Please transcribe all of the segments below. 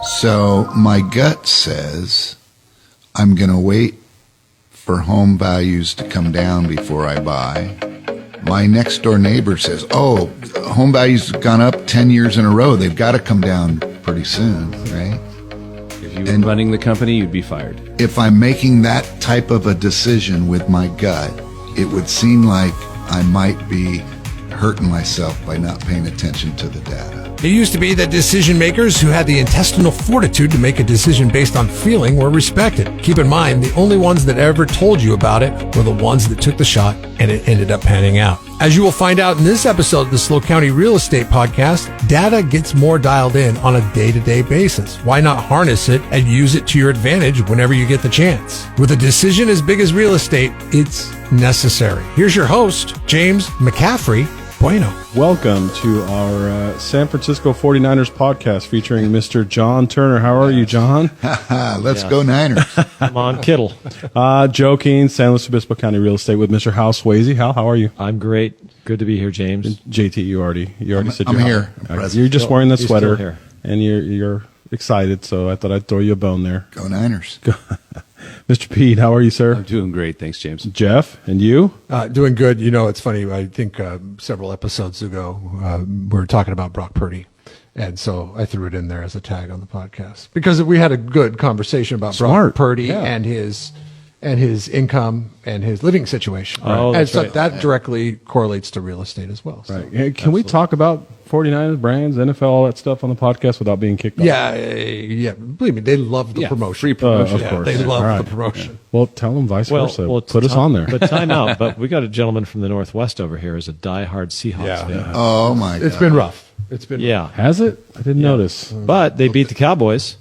So my gut says I'm going to wait for home values to come down before I buy. My next door neighbor says, oh, home values have gone up 10 years in a row. They've got to come down pretty soon, right? If you were running the company, you'd be fired. If I'm making that type of a decision with my gut, it would seem like I might be hurting myself by not paying attention to the data. It used to be that decision makers who had the intestinal fortitude to make a decision based on feeling were respected. Keep in mind, the only ones that ever told you about it were the ones that took the shot, and it ended up panning out. As you will find out in this episode of the SLO County Real Estate Podcast, data gets more dialed in on a day-to-day basis. Why not harness it and use it to your advantage whenever you get the chance? With a decision as big as real estate, it's necessary. Here's your host, James McCaffrey. Bueno. Welcome to our San Francisco 49ers podcast featuring Mr. John Turner. How are you, John? Let's go Niners. Come on, Kittle. Joking, San Luis Obispo County Real Estate with Mr. Hal Swayze. Hal, how are you? I'm great. Good to be here, James. JT, you already said I'm you're here. You're just wearing that He's still sweater, here. and you're excited, so I thought I'd throw you a bone there. Go Niners. Mr. Pete, how are you, sir? I'm doing great. Thanks, James. Jeff, and you? Doing good. You know, it's funny. I think several episodes ago, we were talking about Brock Purdy. And so I threw it in there as a tag on the podcast because we had a good conversation about Brock Purdy and his income and his living situation. Oh, and that's so right. that directly correlates to real estate as well. So. Right. Hey, can we talk about 49ers, brands, NFL, all that stuff on the podcast without being kicked off? Yeah. Believe me, they love the promotion. Free promotion. Of course. They love All right. the promotion. Well, tell them vice versa. Put us time- on there. But time out. But we got a gentleman from the Northwest over here who's a diehard Seahawks fan. Oh, my God. It's been rough. It's been Yeah. Has it? I didn't notice. But they beat the Cowboys.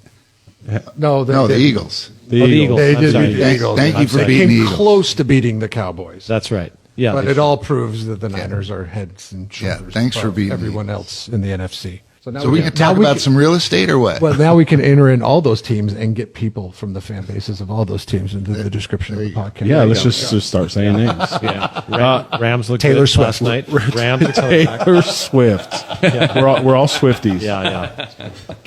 No, the Eagles. The the Eagles. Eagles. They I'm did sorry. beat the Eagles. Thank you for They beating the came Eagles. close to beating the Cowboys. That's right. Yeah. But they- it all proves that the Niners are heads and Yeah, shoulders thanks for above beating the everyone else in the NFC. So we can talk about some real estate or what? Well, now we can enter in all those teams and get people from the fan bases of all those teams into the description of the podcast. Yeah, let's just start saying names. yeah. Rams looked Taylor good Swift. last night. Rams looked good. Taylor Swift. We're all Swifties. Yeah.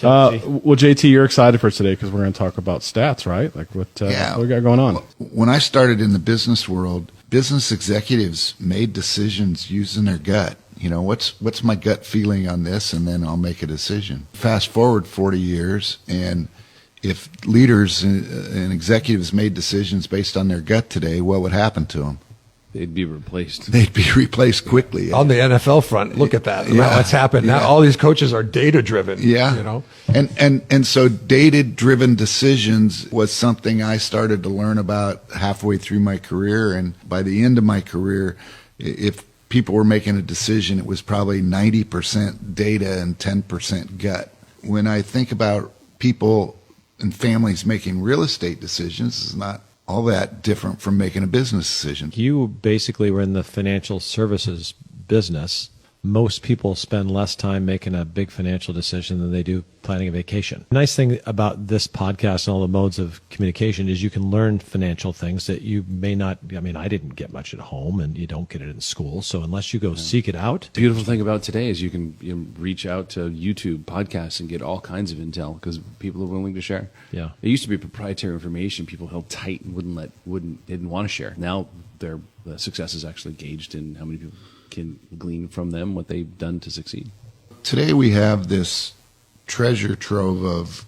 Well, JT, you're excited for today because we're going to talk about stats, right? Like what we got going on. When I started in the business world, business executives made decisions using their gut. You know, what's my gut feeling on this, and then I'll make a decision. Fast forward 40 years, and if leaders and executives made decisions based on their gut today, what would happen to them? They'd be replaced. They'd be replaced quickly. On the NFL front, look at that. Yeah. What's happened now? All these coaches are data driven. Yeah. You know? And so data-driven decisions was something I started to learn about halfway through my career. And by the end of my career, if people were making a decision, it was probably 90% data and 10% gut. When I think about people and families making real estate decisions, it's not all that different from making a business decision. You basically were in the financial services business. Most people spend less time making a big financial decision than they do planning a vacation. The nice thing about this podcast and all the modes of communication is you can learn financial things that you may not. I mean, I didn't get much at home, and you don't get it in school. So unless you go seek it out. The beautiful thing about today is you can reach out to YouTube podcasts and get all kinds of intel because people are willing to share. Yeah. It used to be proprietary information people held tight and didn't want to share. Now their success is actually gauged in how many people can glean from them what they've done to succeed. Today we have this treasure trove of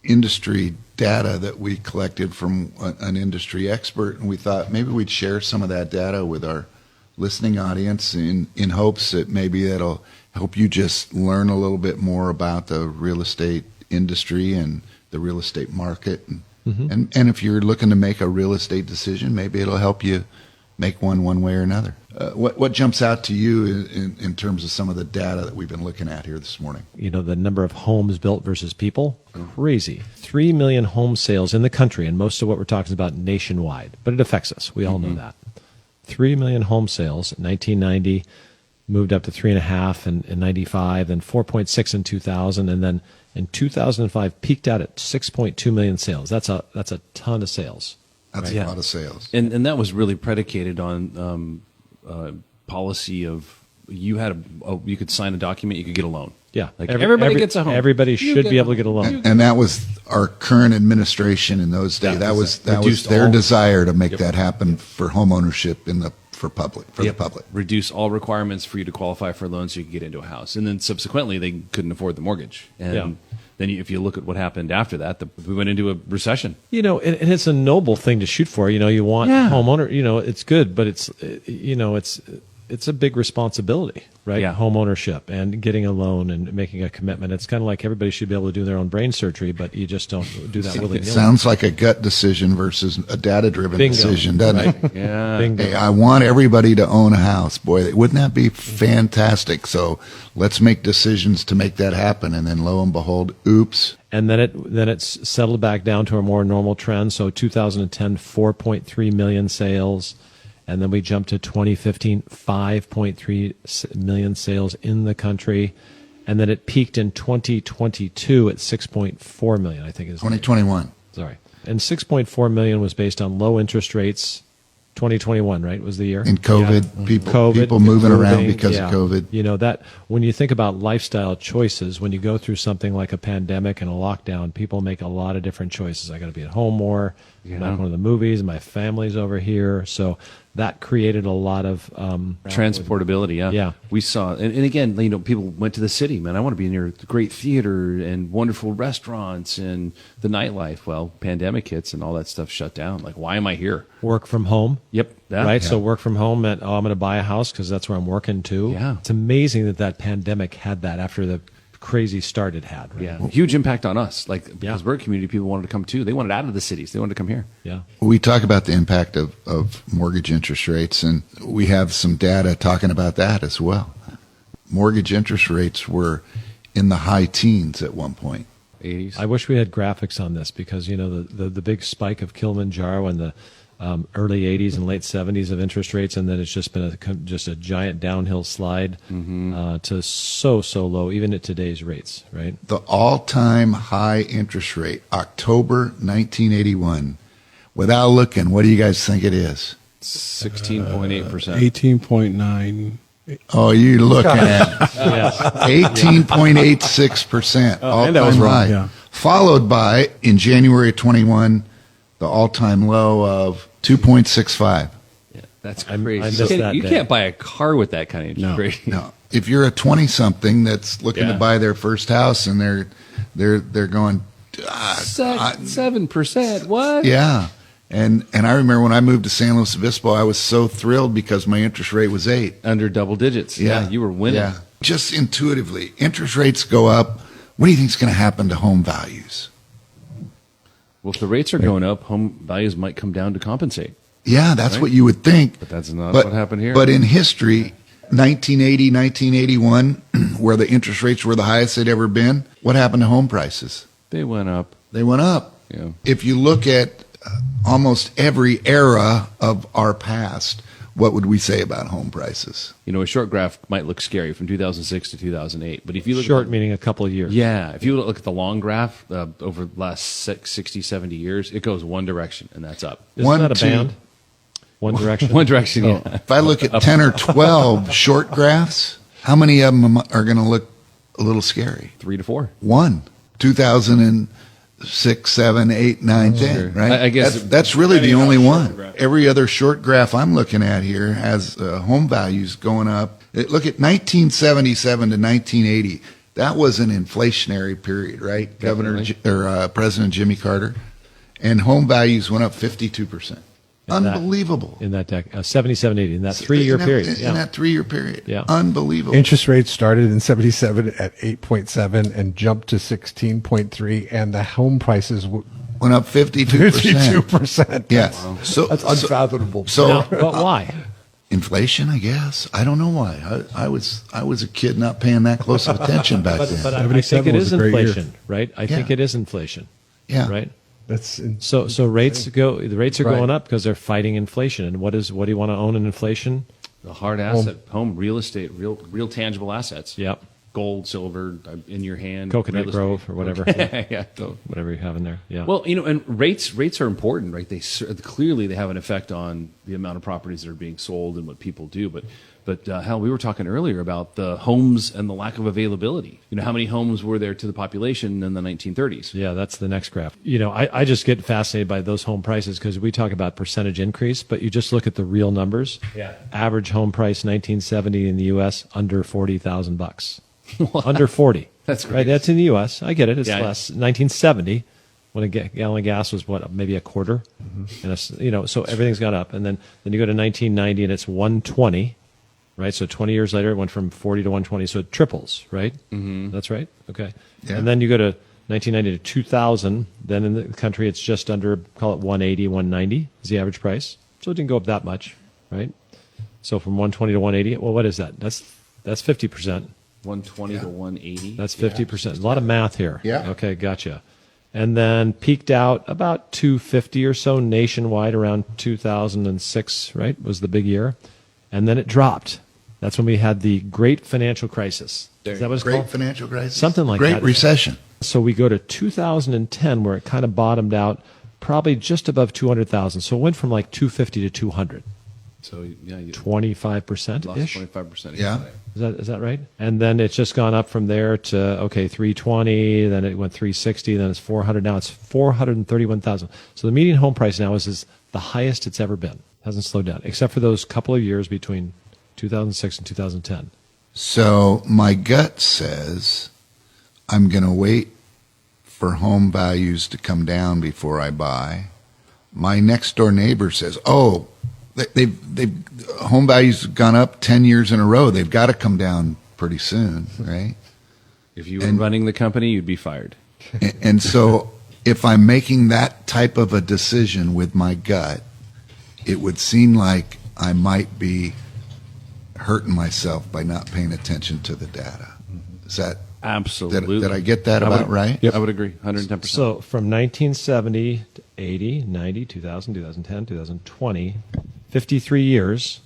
industry data that we collected from an industry expert, and we thought maybe we'd share some of that data with our listening audience in hopes that maybe that'll help you just learn a little bit more about the real estate industry and the real estate market. And if you're looking to make a real estate decision, maybe it'll help you make one way or another. What jumps out to you in terms of some of the data that we've been looking at here this morning? You know, the number of homes built versus people, crazy. 3 million home sales in the country, and most of what we're talking about nationwide. But it affects us. We all know that. 3 million home sales in 1990, moved up to 3.5 in 95, then 4.6 in 2000, and then in 2005 peaked out at 6.2 million sales. That's a ton of sales. That's Right. a lot of sales. And that was really predicated on policy of you could sign a document, you could get a loan. Yeah, Like everybody gets a home. Everybody You should get be a able to get a loan. And that was our current administration in those days. Yeah, that was reduced their all- desire to make that happen for home ownership for the public. Reduce all requirements for you to qualify for a loan so you could get into a house. And then subsequently, they couldn't afford the mortgage. And Yeah. then if you look at what happened after that, we went into a recession. You know, and it's a noble thing to shoot for. You know, you want Yeah. homeowner. You know, it's good, but it's a big responsibility, right? Yeah. Home ownership and getting a loan and making a commitment. It's kind of like everybody should be able to do their own brain surgery, but you just don't do that willy It nilly. sounds like a gut decision versus a data-driven Bingo. decision, doesn't it? Yeah. Bingo. Hey, I want everybody to own a house. Boy, wouldn't that be fantastic? So let's make decisions to make that happen. And then lo and behold, oops. And then it's settled back down to a more normal trend. So 2010, 4.3 million sales. And then we jumped to 2015, 5.3 million sales in the country. And then it peaked in 2022 at 6.4 million, I think is 2021. Sorry. And 6.4 million was based on low interest rates. 2021, right, was the year? In COVID, COVID, people moving around moving, because yeah. of COVID. You know, that when you think about lifestyle choices, when you go through something like a pandemic and a lockdown, people make a lot of different choices. I got to be at home more. I'm not going to the movies. My family's over here. So that created a lot of Transportability, yeah. Yeah. We saw, and again, you know, people went to the city, man, I want to be near the great theater and wonderful restaurants and the nightlife. Well, pandemic hits and all that stuff shut down. Like, why am I here? work from home. Yep. That, Right, yeah. so work from home meant, I'm going to buy a house because that's where I'm working too. Yeah. It's amazing that pandemic had that after the crazy start it had. Right? Yeah. Huge impact on us. Like, Yeah. because we're a community, people wanted to come too. They wanted out of the cities. They wanted to come here. Yeah. We talk about the impact of mortgage interest rates, and we have some data talking about that as well. Mortgage interest rates were in the high teens at one point. 80s. I wish we had graphics on this because, you know, the big spike of Kilimanjaro in the early 80s and late 70s of interest rates, and then it's just been just a giant downhill slide to so low, even at today's rates, right? The all-time high interest rate, October 1981. Without looking, what do you guys think it is? 16.8%. 18.9. Oh, you're looking at Yes. 18.86%, and that was all-time wrong, high. yeah. Followed by, in January of 21, the all-time low of 2.65. Yeah, that's I crazy. missed You can't- that you day. can't buy a car with that kind of interest No. rate. Now, if you're a 20-something that's looking Yeah. to buy their first house and they're going, 7%. What? yeah. And I remember when I moved to San Luis Obispo, I was so thrilled because my interest rate was 8. Under double digits. Yeah, you were winning. Yeah. Just intuitively, interest rates go up. What do you think is going to happen to home values? Well, if the rates are going up, home values might come down to compensate. Yeah, that's Right. what you would think. But that's not what happened here. But in history, 1980, 1981, where the interest rates were the highest they'd ever been, what happened to home prices? They went up. They went up. Yeah. If you look at almost every era of our past, what would we say about home prices? You know, a short graph might look scary from 2006 to 2008, but if you look Short at meaning a couple of years. if you look at the long graph over the last 60, 70 years, it goes one direction, and that's up. Isn't One, that a two. band? One Direction? One direction, yeah. If I look at 10 or 12 short graphs, how many of them are going to look a little scary? 3 to 4. 1, 2006, 7, 8, 9, 10, Sure. right? I guess- that's really the Depending only on short one. graph. Every other short graph I'm looking at here has home values going up. Look at 1977 to 1980. That was an inflationary period, right? President Jimmy Carter, and home values went up 52%. Unbelievable. In that 77, 80, in that 3-year period. In that 3-year period. Yeah. Unbelievable. Interest rates started in 77 at 8.7 and jumped to 16.3, and the home prices Went up 52%. 52%. Yeah. So That's unfathomable. So Now, but why? inflation, I guess. I don't know why. I was a kid not paying that close of attention back But then. I think 77 it was is a great year. inflation, right? I think Yeah. it is inflation, Yeah. right? That's So rates the rates are Right. going up because they're fighting inflation. And what do you want to own in inflation? The hard asset, home, real estate, real tangible assets. Yep. Gold, silver, in your hand. Coconut real estate. Grove or whatever. yeah. So- Whatever you have in there. Yeah. Well, you know, and rates are important, right? Clearly they have an effect on the amount of properties that are being sold and what people do. But But Hal, we were talking earlier about the homes and the lack of availability. How many homes were there to the population in the 1930s? Yeah, that's the next graph. I just get fascinated by those home prices because we talk about percentage increase, but you just look at the real numbers. Yeah. Average home price 1970 in the U.S. under $40,000. Under 40. That's right. crazy. That's in the U.S. I get it. It's Yeah. less. 1970, when a gallon of gas was maybe a quarter, and so everything's gone up. And then you go to 1990 and it's 120. Right, so 20 years later, it went from 40 to 120, so it triples, right? Mm-hmm. That's right? Okay. Yeah. And then you go to 1990 to 2000, then in the country, it's just under, call it 180, 190 is the average price. So it didn't go up that much, right? So from 120 to 180, well, what is that? That's 50%. 120 to 180. That's 50%. A lot of math here. Yeah. Okay, gotcha. And then peaked out about 250 or so nationwide around 2006, right, was the big year. And then it dropped. That's when we had the great financial crisis. Is that what it's Great called? financial crisis. Something like Great that. recession. So we go to 2010 where it kind of bottomed out probably just above 200,000. So it went from like 250 to 200. So yeah, you 25% lost ish. 25%. Yeah. Is that right? And then it's just gone up from there to 320, then it went 360, then it's 400, now it's 431,000. So the median home price now is the highest it's ever been. Hasn't slowed down, except for those couple of years between 2006 and 2010. So my gut says I'm going to wait for home values to come down before I buy. My next door neighbor says, "Oh, they've home values have gone up 10 years in a row. They've got to come down pretty soon, right?" If you were running the company, you'd be fired. And so if I'm making that type of a decision with my gut, it would seem like I might be hurting myself by not paying attention to the data. Is that Absolutely. Did I get that about right? I would agree, 110%. So from 1970 to 80, 90, 2000, 2010, 2020, 53 years.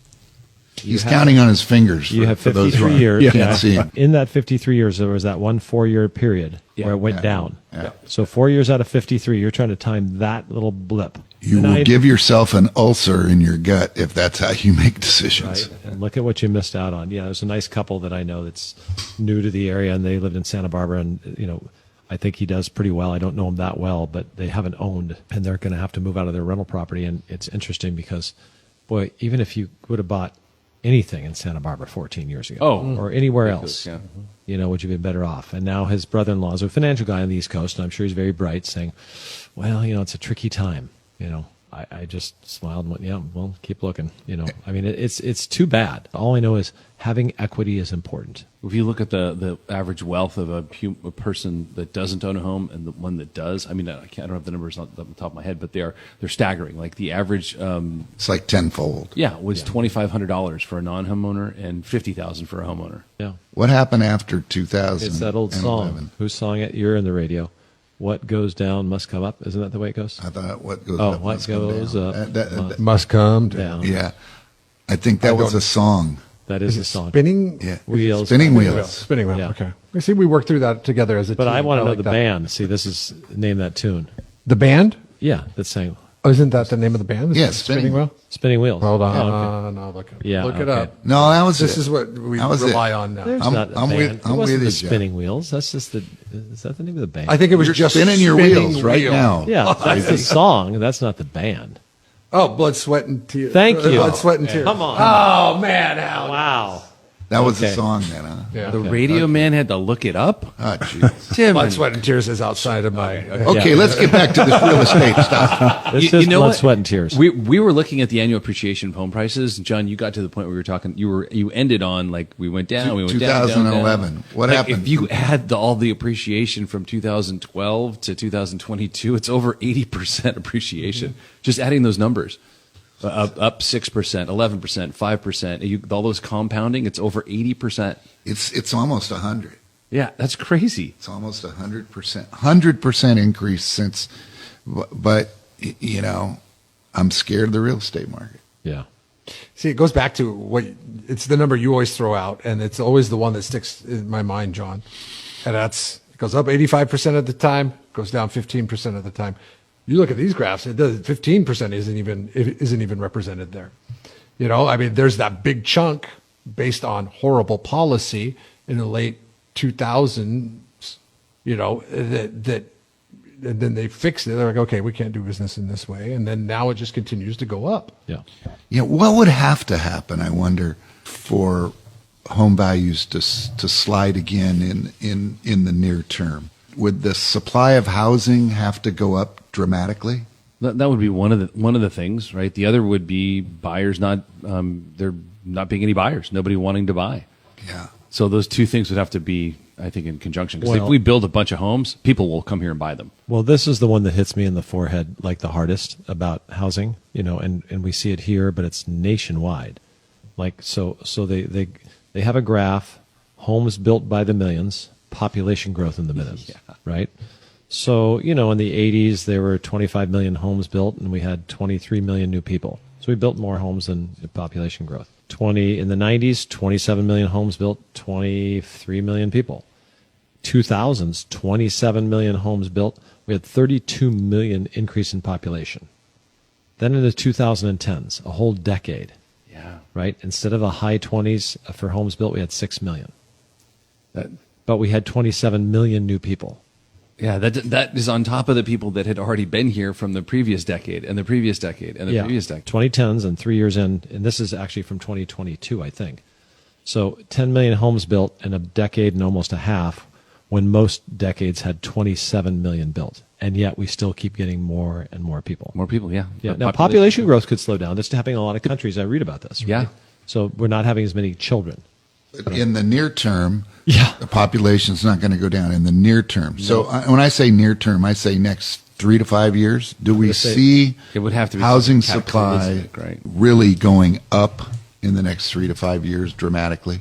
He's counting on his fingers. You have for those who 53 years. can't see him. In that 53 years, there was that 4-year period where it went down. Yeah. So 4 years out of 53, you're trying to time that little blip. You And will I- give yourself an ulcer in your gut if that's how you make decisions. Right. And look at what you missed out on. Yeah, there's a nice couple that I know that's new to the area, and they lived in Santa Barbara, and I think he does pretty well. I don't know him that well, but they haven't owned, and they're going to have to move out of their rental property. And it's interesting because, boy, even if you would have bought anything in Santa Barbara 14 years ago, or anywhere else, yeah. would you be better off? And now his brother-in-law is a financial guy on the East Coast, and I'm sure he's very bright, saying, well, it's a tricky time. I just smiled and went, yeah, well, keep looking. I mean, it's too bad. All I know is having equity is important. If you look at the average wealth of a person that doesn't own a home and the one that does, I mean, I don't have the numbers on the top of my head, but they're staggering. Like the average, It's like tenfold. was $2,500 for a non-homeowner and $50,000 for a homeowner. Yeah. What happened after 2000? It's that old song. Who sang it? You're in the radio. What goes down must come up. Isn't that the way it goes? I thought what goes Oh, up what must come goes down. up Must come down. down. Yeah, I think that was a song. That is a song. Spinning Yeah, Wheels. spinning wheels. Spinning wheel. Yeah. Okay. I see. We worked through that together as a But team. I want to know like the that. band. See, this is name that tune. The band? Yeah, that's saying Oh, isn't that the name of the band? Is Yeah, it Spinning Wheel. Spinning Wheels. Hold on. Oh, okay. I'll look it. Yeah, look it okay. up. No, that was This it. is what we That was rely it. on now. There's I'm- not a I'm band. with- It I'm wasn't with the you, Jeff. Spinning Wheels. That's just is that the name of the band? I think it was You're just spinning your Spinning wheels right Wheel. now. Yeah, that's the song. That's not the band. Oh, Blood, Sweat, and Tears. Thank you. Blood, Sweat, and Tears. Come on. Oh, man. Al. Wow. That was the Okay. song then, huh? Yeah. The radio man had to look it up. Oh, jeez. Tim, Blood, Sweat, and Tears is outside of my... Okay, let's get back to this real estate stuff. This You is know Blood, what? Sweat, and Tears. We were looking at the annual appreciation of home prices. John, you got to the point where we were talking. You ended on like we went down. We went down. 2011. Down. What Like, happened? If you add all the appreciation from 2012 to 2022, it's over 80% appreciation. Just adding those numbers. Up 6%, 11%, 5%. All those compounding, it's over 80%. It's almost 100. Yeah, that's crazy. It's almost 100%. 100% increase since, but I'm scared of the real estate market. Yeah. See, it goes back to it's the number you always throw out, and it's always the one that sticks in my mind, John. And it goes up 85% of the time, goes down 15% of the time. You look at these graphs, it does 15% isn't even represented there. I mean, there's that big chunk based on horrible policy in the late 2000s, that and then they fixed it. They're like, okay, we can't do business in this way. And then now it just continues to go up. Yeah. Yeah, what would have to happen, I wonder, for home values to slide again in the near term? Would the supply of housing have to go up dramatically? That would be one of the things, right? The other would be buyers not there not being any buyers, nobody wanting to buy. Yeah. So those two things would have to be, I think, in conjunction. Because if Well- we build a bunch of homes, people will come here and buy them. Well, this is the one that hits me in the forehead like the hardest about housing, and we see it here, but it's nationwide. Like so they have a graph, homes built by the millions, population growth in the millions, right? So, in the 80s there were 25 million homes built and we had 23 million new people. So we built more homes than population growth. In the 90s, 27 million homes built, 23 million people. 2000s, 27 million homes built. We had 32 million increase in population. Then in the 2010s, a whole decade, Yeah. right? Instead of a high 20s for homes built, we had 6 million. But we had 27 million new people. Yeah, that is on top of the people that had already been here from the previous decade and the previous decade and the previous decade. 2010s and 3 years in, and this is actually from 2022, I think. So 10 million homes built in a decade and almost a half, when most decades had 27 million built. And yet we still keep getting more and more people. More people, yeah. Yeah. Now, population growth could slow down. That's happening in a lot of countries. I read about this. Right? Yeah. So we're not having as many children. In the near term, Yeah. the population's not going to go down in the near term. So when I say near term, I say next 3 to 5 years. Do we see It would have to be housing something supply cataclysmic, right? really going up in the next 3 to 5 years dramatically?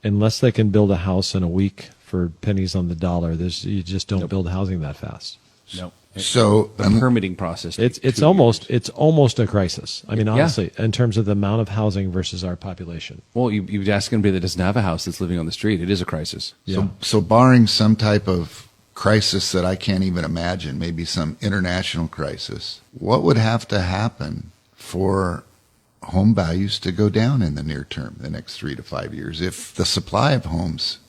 Unless they can build a house in a week for pennies on the dollar, you just don't build housing that fast. No. So The permitting process. It's takes 2 almost years. it's almost a crisis. I mean, Yeah. honestly, in terms of the amount of housing versus our population. Well, you ask anybody that doesn't have a house that's living on the street. It is a crisis. Yeah. So barring some type of crisis that I can't even imagine, maybe some international crisis, what would have to happen for home values to go down in the near term, the next 3 to 5 years, if the supply of homes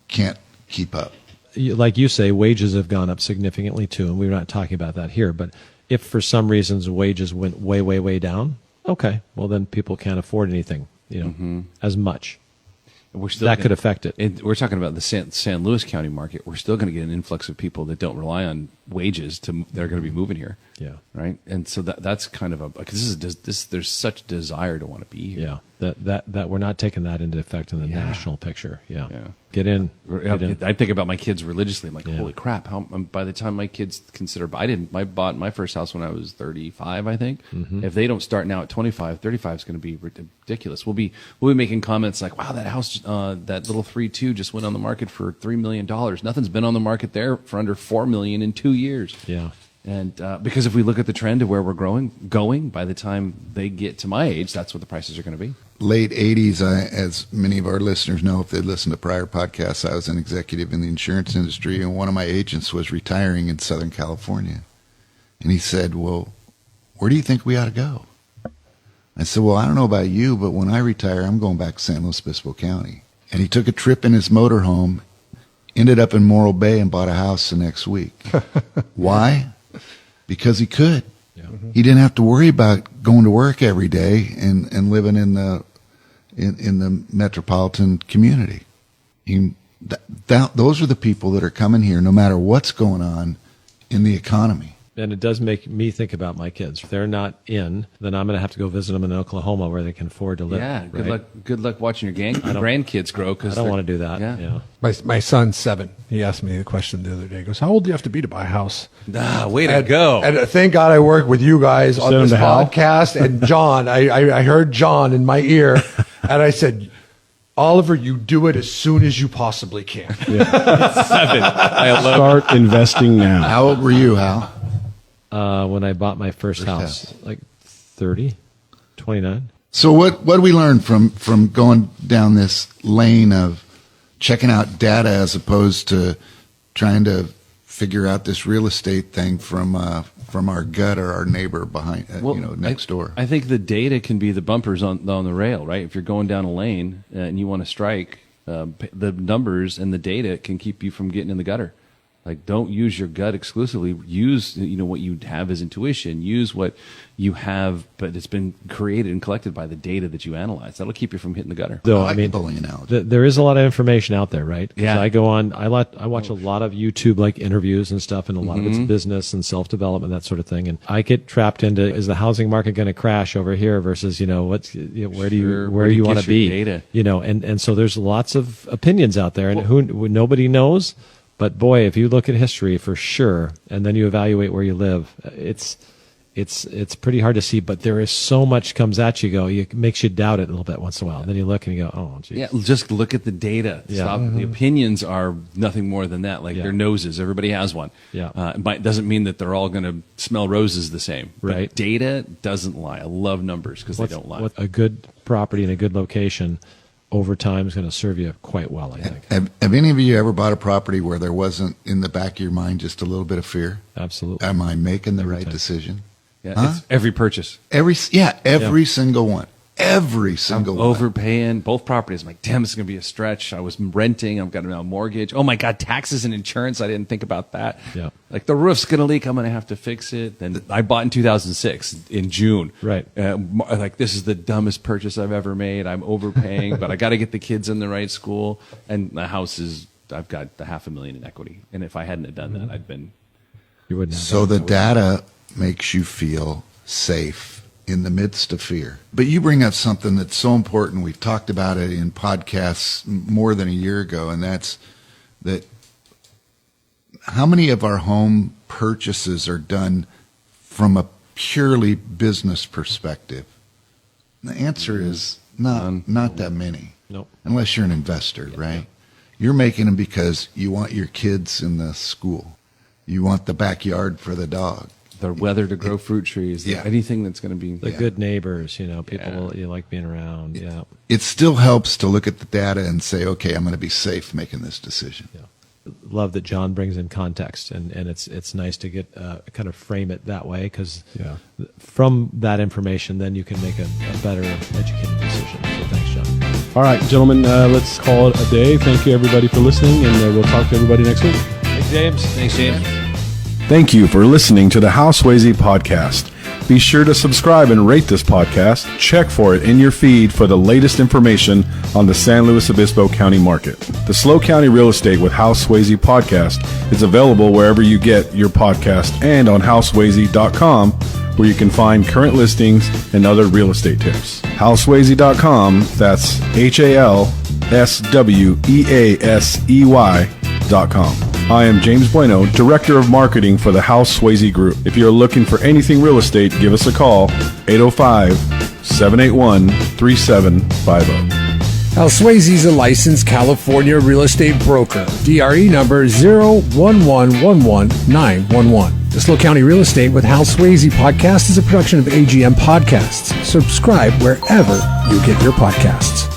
can't keep up? Like you say, wages have gone up significantly too, and we're not talking about that here. But if for some reasons wages went way, way, way down, okay, well then people can't afford anything, as much. We're still That could affect it. We're talking about the San Luis County market. We're still going to get an influx of people that don't rely on wages they're going to be moving here. Yeah. Right. And so that's kind of because there's such desire to want to be here. Yeah, that we're not taking that into effect in the Yeah. national picture. Yeah. Yeah. Get in. I think about my kids religiously. I'm like, Yeah. holy crap! By the time my kids consider, I bought my first house when I was 35, I think. Mm-hmm. If they don't start now at 25, 35 is going to be ridiculous. We'll be making comments like, wow, that house, that little 3.2 just went on the market for $3 million. Nothing's been on the market there for under $4 million in 2 years. Yeah. And because if we look at the trend of where we're going, by the time they get to my age, that's what the prices are going to be. Late 80s, as many of our listeners know, if they listened to prior podcasts, I was an executive in the insurance industry, and one of my agents was retiring in Southern California. And he said, well, where do you think we ought to go? I said, well, I don't know about you, but when I retire, I'm going back to San Luis Obispo County. And he took a trip in his motorhome, ended up in Morro Bay, and bought a house the next week. Why? Because he could. Yeah. He didn't have to worry about going to work every day and living in the metropolitan community. Those are the people that are coming here no matter what's going on in the economy. And it does make me think about my kids. If they're not in, then I'm going to have to go visit them in Oklahoma where they can afford to live. Yeah, good right? luck. Good luck watching your grandkids grow. I don't want to do that. Yeah. My son's 7. He asked me the question the other day. He goes, how old do you have to be to buy a house? Way to go. And thank God I work with you guys on Send him this to Hal. podcast. And John, I heard John in my ear, and I said, Oliver, you do it as soon as you possibly can. 7. I love Start investing now. How old were you, Hal? When I bought my first house, like 30, 29. So what do we learn from going down this lane of checking out data as opposed to trying to figure out this real estate thing from from our gut or our neighbor behind, next door. I think the data can be the bumpers on the rail, right? If you're going down a lane and you want to strike, the numbers and the data can keep you from getting in the gutter. Like, don't use your gut exclusively. Use, what you have as intuition. Use what you have, but it's been created and collected by the data that you analyze. That'll keep you from hitting the gutter. Though, I like the bowling analogy. There is a lot of information out there, right? 'Cause Yeah. I go on, I watch a lot of YouTube like interviews and stuff, and a lot of it's business and self-development, that sort of thing. And I get trapped into, is the housing market going to crash over here versus, where do you want get to be? your data? And so there's lots of opinions out there, and who nobody knows. But boy, if you look at history for sure, and then you evaluate where you live, it's pretty hard to see. But there is so much comes at you. It makes you doubt it a little bit once in a while. And then you look and you go, oh, geez. Yeah, just look at the data. Yeah. Stop. The opinions are nothing more than that. Like Yeah. their noses. Everybody has one. Yeah. But doesn't mean that they're all going to smell roses the same. Right. But data doesn't lie. I love numbers because they don't lie. What a good property in a good location over time is going to serve you quite well, I think. Have any of you ever bought a property where there wasn't in the back of your mind just a little bit of fear? Absolutely. Am I making the right time. decision? Yeah, Huh? it's every purchase. Every single one. Every single one. Overpaying both properties. I'm like, damn, this is going to be a stretch. I was renting. I've got a mortgage. Oh my God, taxes and insurance. I didn't think about that. Yeah. Like the roof's going to leak. I'm going to have to fix it. And I bought in 2006 in June. Right. Like, this is the dumbest purchase I've ever made. I'm overpaying, but I got to get the kids in the right school. And the house I've got the $500,000 in equity. And if I hadn't have done that, I'd been. You wouldn't have So that. the data makes you feel safe in the midst of fear. But you bring up something that's so important. We've talked about it in podcasts more than a year ago, and that's that how many of our home purchases are done from a purely business perspective? The answer is not that many. Nope. Unless you're an investor, right? You're making them because you want your kids in the school. You want the backyard for the dog. The weather to grow fruit trees. Yeah. Anything that's going to be. The good neighbors, people you like being around. Yeah. It still helps to look at the data and say, okay, I'm going to be safe making this decision. Yeah. Love that John brings in context, and it's nice to get kind of frame it that way, because from that information, then you can make a better educated decision. So thanks, John. All right, gentlemen, let's call it a day. Thank you, everybody, for listening, and we'll talk to everybody next week. Thanks, James. Thanks, James. Thank you for listening to the Hal Swayze podcast. Be sure to subscribe and rate this podcast. Check for it in your feed for the latest information on the San Luis Obispo County market. The Slow County Real Estate with Hal Swayze podcast is available wherever you get your podcast and on halswayze.com, where you can find current listings and other real estate tips. halswayze.com, that's HALSWEASEY.com. I am James Bueno, Director of Marketing for the Hal Swayze Group. If you're looking for anything real estate, give us a call, 805-781-3750. Hal Swayze is a licensed California real estate broker. DRE number 01111-911. The Slow County Real Estate with Hal Swayze podcast is a production of AGM Podcasts. Subscribe wherever you get your podcasts.